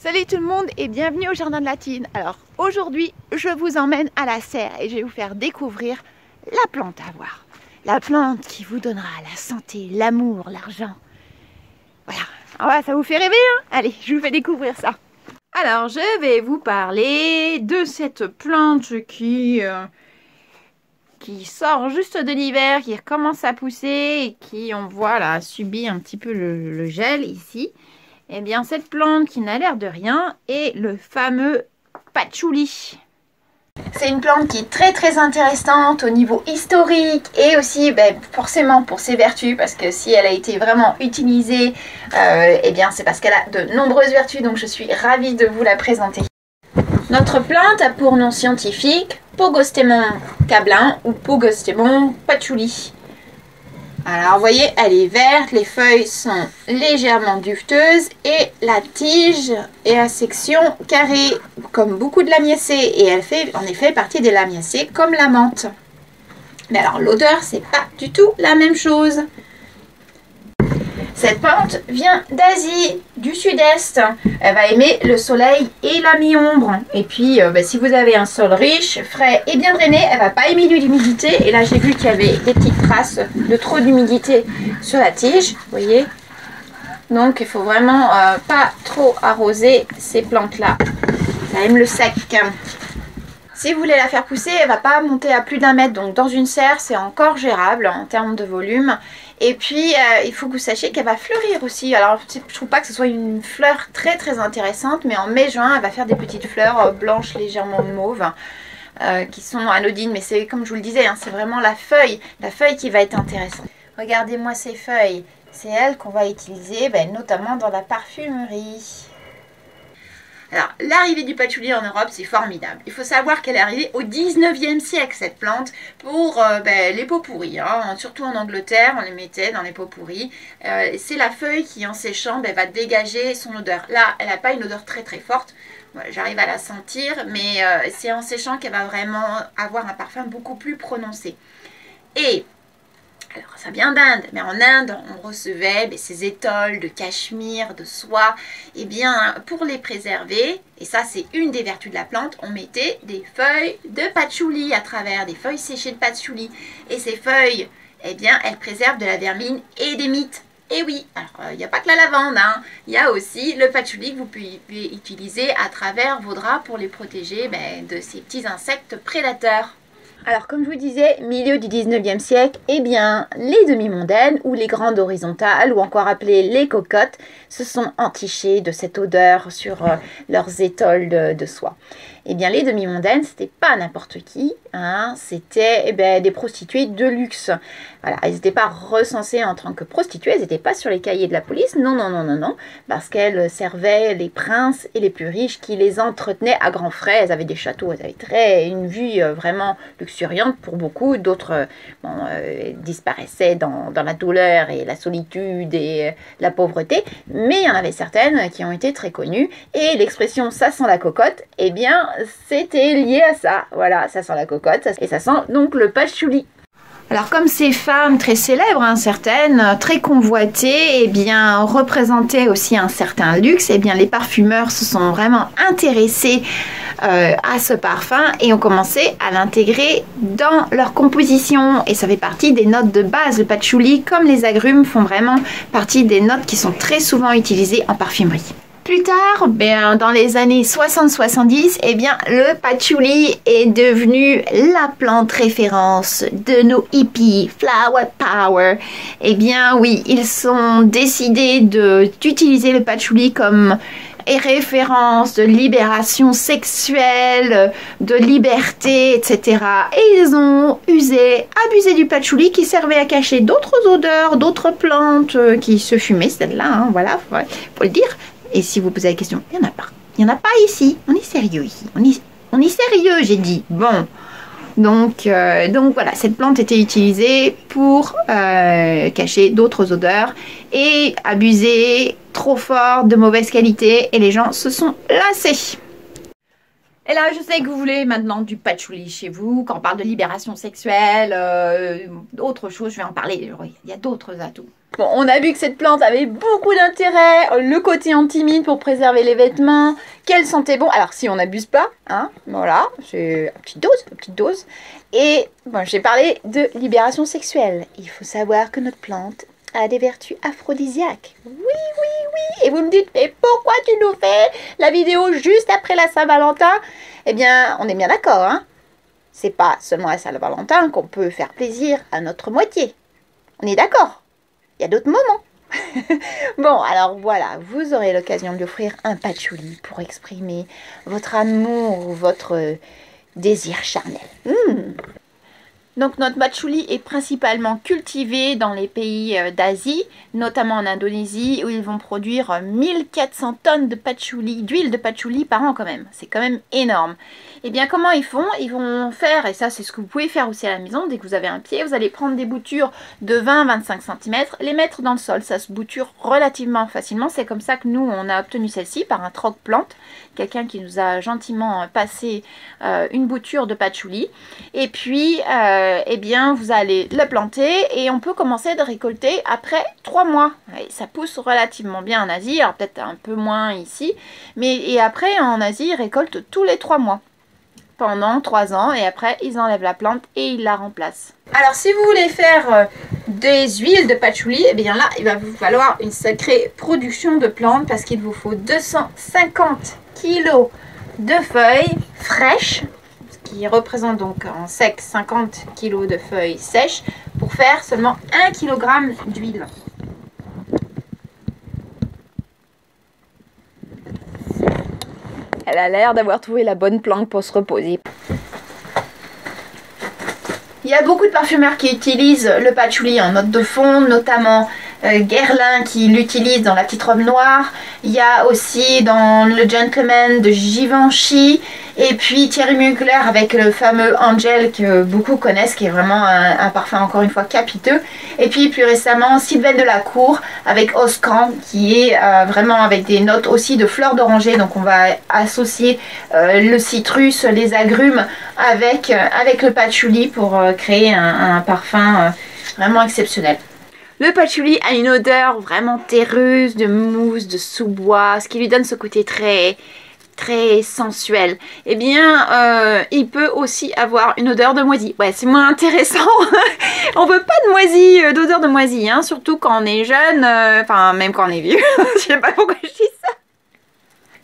Salut tout le monde et bienvenue au Jardin de la Tine. Alors aujourd'hui je vous emmène à la serre et je vais vous faire découvrir la plante à voir. La plante qui vous donnera la santé, l'amour, l'argent. Voilà, ah, ça vous fait rêver hein? Allez, je vous fais découvrir ça. Alors je vais vous parler de cette plante qui sort juste de l'hiver, qui commence à pousser et qui on voit là subit un petit peu le gel ici. Eh bien, cette plante qui n'a l'air de rien est le fameux patchouli. C'est une plante qui est très intéressante au niveau historique et aussi forcément pour ses vertus, parce que si elle a été vraiment utilisée, eh bien c'est parce qu'elle a de nombreuses vertus, donc je suis ravie de vous la présenter. Notre plante a pour nom scientifique Pogostemon cablin ou Pogostemon patchouli. Alors vous voyez, elle est verte, les feuilles sont légèrement duveteuses et la tige est à section carrée comme beaucoup de lamiacées et elle fait en effet partie des lamiacées comme la menthe. Mais alors l'odeur c'est pas du tout la même chose. Cette plante vient d'Asie, du sud-est. Elle va aimer le soleil et la mi-ombre. Et puis, si vous avez un sol riche, frais et bien drainé, elle va pas aimer l'humidité. Et là, j'ai vu qu'il y avait des petites traces de trop d'humidité sur la tige. Vous voyez? Donc, il faut vraiment pas trop arroser ces plantes-là. Ça aime le sec. Si vous voulez la faire pousser, elle va pas monter à plus d'1 mètre. Donc, dans une serre, c'est encore gérable en termes de volume. Et puis, il faut que vous sachiez qu'elle va fleurir aussi. Alors, je trouve pas que ce soit une fleur très intéressante, mais en mai-juin, elle va faire des petites fleurs blanches légèrement mauves qui sont anodines. Mais c'est comme je vous le disais, hein, c'est vraiment la feuille qui va être intéressante. Regardez-moi ces feuilles. C'est elles qu'on va utiliser, notamment dans la parfumerie. Alors, l'arrivée du patchouli en Europe, c'est formidable. Il faut savoir qu'elle est arrivée au 19e siècle, cette plante, pour les pots pourris. Hein. Surtout en Angleterre, on les mettait dans les pots pourris. C'est la feuille qui, en séchant, va dégager son odeur. Là, elle n'a pas une odeur très forte. Voilà, j'arrive à la sentir, mais c'est en séchant qu'elle va vraiment avoir un parfum beaucoup plus prononcé. Et alors, ça vient d'Inde, mais en Inde, on recevait ces étoles de cachemire, de soie. Et bien, pour les préserver, et ça c'est une des vertus de la plante, on mettait des feuilles de patchouli à travers, des feuilles séchées de patchouli. Et ces feuilles, eh bien, elles préservent de la vermine et des mites. Et oui, alors il n'y a pas que la lavande, hein. Il y a aussi le patchouli que vous pouvez utiliser à travers vos draps pour les protéger de ces petits insectes prédateurs. Alors comme je vous disais, milieu du 19e siècle, eh bien les demi-mondaines ou les grandes horizontales ou encore appelées les cocottes se sont entichées de cette odeur sur leurs étoles de soie. Eh bien les demi-mondaines, c'était pas n'importe qui, hein, c'était des prostituées de luxe. Voilà, elles n'étaient pas recensées en tant que prostituées, elles n'étaient pas sur les cahiers de la police, non, parce qu'elles servaient les princes et les plus riches qui les entretenaient à grands frais. Elles avaient des châteaux, elles avaient une vie vraiment luxuriante pour beaucoup, d'autres disparaissaient dans la douleur et la solitude et la pauvreté, mais il y en avait certaines qui ont été très connues, et l'expression « ça sent la cocotte », eh bien c'était lié à ça, voilà, ça sent la cocotte, et ça sent donc le patchouli. Alors comme ces femmes très célèbres, hein, certaines, très convoitées, eh bien représentaient aussi un certain luxe, eh bien les parfumeurs se sont vraiment intéressés à ce parfum et ont commencé à l'intégrer dans leur composition. Et ça fait partie des notes de base. Le patchouli, comme les agrumes, font vraiment partie des notes qui sont très souvent utilisées en parfumerie. Plus tard, dans les années 60-70, eh bien, le patchouli est devenu la plante référence de nos hippies, Flower Power. Eh bien, oui, ils ont décidé d'utiliser le patchouli comme référence de libération sexuelle, de liberté, etc. Et ils ont abusé du patchouli qui servait à cacher d'autres odeurs, d'autres plantes qui se fumaient, celle-là, hein, voilà, faut le dire. Et si vous posez la question, il n'y en a pas. Il n'y en a pas ici. On est sérieux ici. On est sérieux, j'ai dit. Bon. Donc voilà, cette plante était utilisée pour cacher d'autres odeurs et abuser trop fort, de mauvaise qualité. Et les gens se sont lassés. Et là, je sais que vous voulez maintenant du patchouli chez vous, quand on parle de libération sexuelle, d'autres choses, je vais en parler. Il y a d'autres atouts. Bon, on a vu que cette plante avait beaucoup d'intérêt, le côté antimine pour préserver les vêtements, qu'elle sentait bon. Alors si on n'abuse pas, hein, voilà, c'est une petite dose. Et bon, j'ai parlé de libération sexuelle. Il faut savoir que notre plante a des vertus aphrodisiaques. Oui, oui, oui. Et vous me dites, mais pourquoi tu nous fais la vidéo juste après la Saint-Valentin? Eh bien, on est bien d'accord, hein. C'est pas seulement à Saint-Valentin qu'on peut faire plaisir à notre moitié. On est d'accord? Il y a d'autres moments. Bon, alors voilà, vous aurez l'occasion de lui offrir un patchouli pour exprimer votre amour ou votre désir charnel. Donc notre patchouli est principalement cultivé dans les pays d'Asie, notamment en Indonésie, où ils vont produire 1400 tonnes de patchouli, d'huile de patchouli par an quand même. C'est quand même énorme. Et bien comment ils font? Ils vont faire, et ça c'est ce que vous pouvez faire aussi à la maison, dès que vous avez un pied, vous allez prendre des boutures de 20-25 cm, les mettre dans le sol. Ça se bouture relativement facilement. C'est comme ça que nous on a obtenu celle-ci par un troc-plante. Quelqu'un qui nous a gentiment passé une bouture de patchouli. Et puis, eh bien, vous allez la planter et on peut commencer de récolter après 3 mois. Et ça pousse relativement bien en Asie, alors peut-être un peu moins ici. Et après, en Asie, ils récoltent tous les 3 mois. Pendant 3 ans et après ils enlèvent la plante et ils la remplacent. Alors si vous voulez faire des huiles de patchouli, et bien là il va vous falloir une sacrée production de plantes parce qu'il vous faut 250 kg de feuilles fraîches, ce qui représente donc en sec 50 kg de feuilles sèches pour faire seulement 1 kg d'huile. Elle a l'air d'avoir trouvé la bonne plante pour se reposer. Il y a beaucoup de parfumeurs qui utilisent le patchouli en note de fond, notamment Guerlain qui l'utilise dans la petite robe noire. Il y a aussi dans le Gentleman de Givenchy. Et puis Thierry Mugler avec le fameux Angel que beaucoup connaissent, qui est vraiment un parfum encore une fois capiteux. Et puis plus récemment Sylvain Delacour avec Oscan qui est vraiment avec des notes aussi de fleurs d'oranger. Donc on va associer le citrus, les agrumes avec le patchouli pour créer un parfum vraiment exceptionnel. Le patchouli a une odeur vraiment terreuse de mousse, de sous-bois, ce qui lui donne ce côté très sensuel. Eh bien, il peut aussi avoir une odeur de moisi. Ouais, c'est moins intéressant. On veut pas de moisi, d'odeur de moisi, hein, surtout quand on est jeune, enfin même quand on est vieux. Je sais pas pourquoi je dis ça.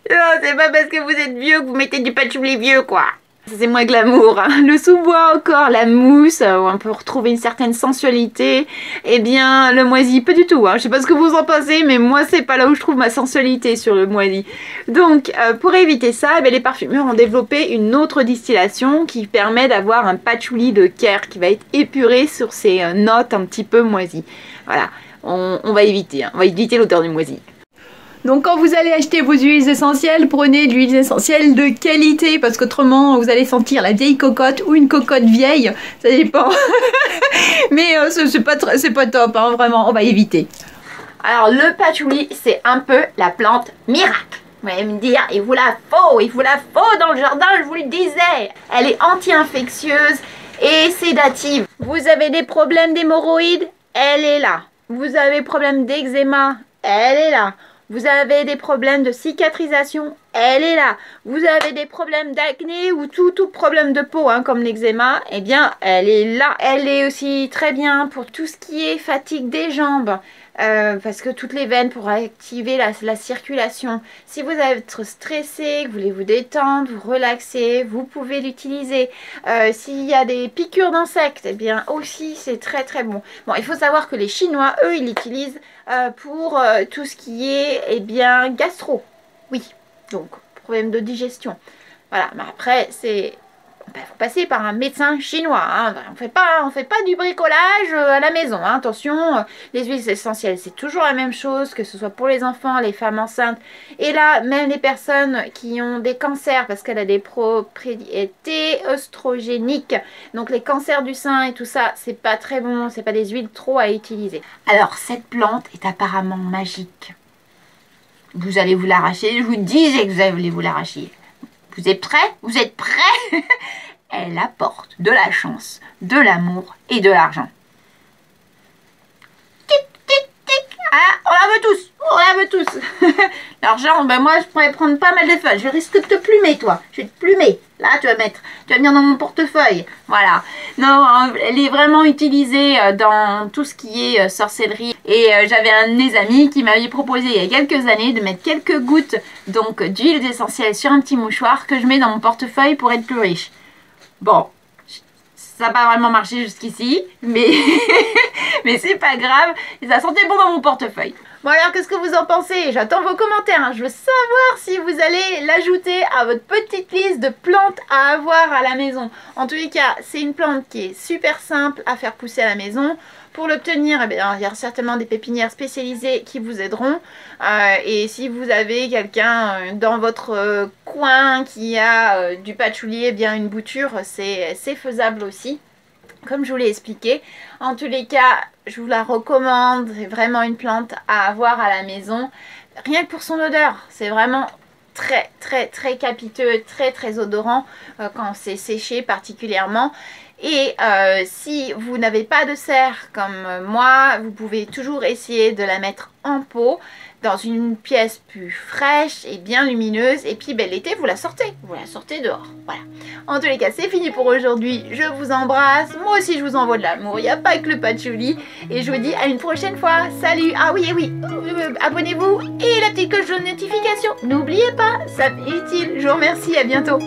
Non, c'est pas parce que vous êtes vieux que vous mettez du patchouli vieux, quoi. C'est moins glamour, hein. Le sous-bois encore, la mousse, où on peut retrouver une certaine sensualité. Eh bien, le moisi, pas du tout, hein. Je sais pas ce que vous en pensez, mais moi, c'est pas là où je trouve ma sensualité sur le moisi. Donc, pour éviter ça, les parfumeurs ont développé une autre distillation qui permet d'avoir un patchouli de Caire qui va être épuré sur ces notes un petit peu moisies. Voilà, on va éviter, hein. On va éviter l'odeur du moisi. Donc quand vous allez acheter vos huiles essentielles, prenez de l'huile essentielle de qualité parce qu'autrement vous allez sentir la vieille cocotte ou une cocotte vieille, ça dépend. Mais c'est pas top, hein, vraiment, on va éviter. Alors le patchouli, c'est un peu la plante miracle. Vous allez me dire, il vous la faut dans le jardin, je vous le disais. Elle est anti-infectieuse et sédative. Vous avez des problèmes d'hémorroïdes, elle est là. Vous avez des problèmes d'eczéma, elle est là. Vous avez des problèmes de cicatrisation, elle est là. Vous avez des problèmes d'acné ou tout problème de peau, hein, comme l'eczéma, eh bien, elle est là. Elle est aussi très bien pour tout ce qui est fatigue des jambes, parce que toutes les veines pour activer la circulation. Si vous êtes stressé, que vous voulez vous détendre, vous relaxer, vous pouvez l'utiliser. S'il y a des piqûres d'insectes, eh bien aussi c'est très bon. Bon, il faut savoir que les Chinois, eux, ils l'utilisent pour tout ce qui est, eh bien, gastro. Oui, donc problème de digestion. Voilà, mais après c'est... Il faut passer par un médecin chinois, hein. On fait pas du bricolage à la maison, hein. Attention, les huiles essentielles, c'est toujours la même chose, que ce soit pour les enfants, les femmes enceintes, et là, même les personnes qui ont des cancers, parce qu'elle a des propriétés œstrogéniques, donc les cancers du sein et tout ça, c'est pas très bon, c'est pas des huiles trop à utiliser. Alors, cette plante est apparemment magique. Vous allez vous l'arracher, je vous disais que vous allez vous l'arracher. Vous êtes prêts? Vous êtes prêts? Elle apporte de la chance, de l'amour et de l'argent. Ah, on la veut tous. On la veut tous. L'argent, ben moi, je pourrais prendre pas mal de feuilles. Je risque de te plumer, toi. Je vais te plumer. Là, tu vas venir dans mon portefeuille. Voilà. Non, elle est vraiment utilisée dans tout ce qui est sorcellerie. Et j'avais un de mes amis qui m'avait proposé il y a quelques années de mettre quelques gouttes donc d'huile d'essentiel sur un petit mouchoir que je mets dans mon portefeuille pour être plus riche. Bon, ça n'a pas vraiment marché jusqu'ici, mais, mais c'est pas grave, et ça sentait bon dans mon portefeuille. Bon alors, qu'est-ce que vous en pensez? J'attends vos commentaires, hein. Je veux savoir si vous allez l'ajouter à votre petite liste de plantes à avoir à la maison. En tous les cas, c'est une plante qui est super simple à faire pousser à la maison. Pour l'obtenir, eh bien, il y a certainement des pépinières spécialisées qui vous aideront. Et si vous avez quelqu'un dans votre coin qui a du patchouli, eh bien une bouture, c'est faisable aussi. Comme je vous l'ai expliqué, en tous les cas, je vous la recommande. C'est vraiment une plante à avoir à la maison. Rien que pour son odeur, c'est vraiment très capiteux, très odorant quand c'est séché particulièrement. Et si vous n'avez pas de serre comme moi, vous pouvez toujours essayer de la mettre en pot dans une pièce plus fraîche et bien lumineuse. Et puis ben, l'été, vous la sortez dehors. Voilà. En tous les cas, c'est fini pour aujourd'hui. Je vous embrasse. Moi aussi, je vous envoie de l'amour. Il n'y a pas que le patchouli. Et je vous dis à une prochaine fois. Salut. Ah oui, et oui. Abonnez-vous et la petite cloche de notification. N'oubliez pas, ça fait utile. Je vous remercie. À bientôt.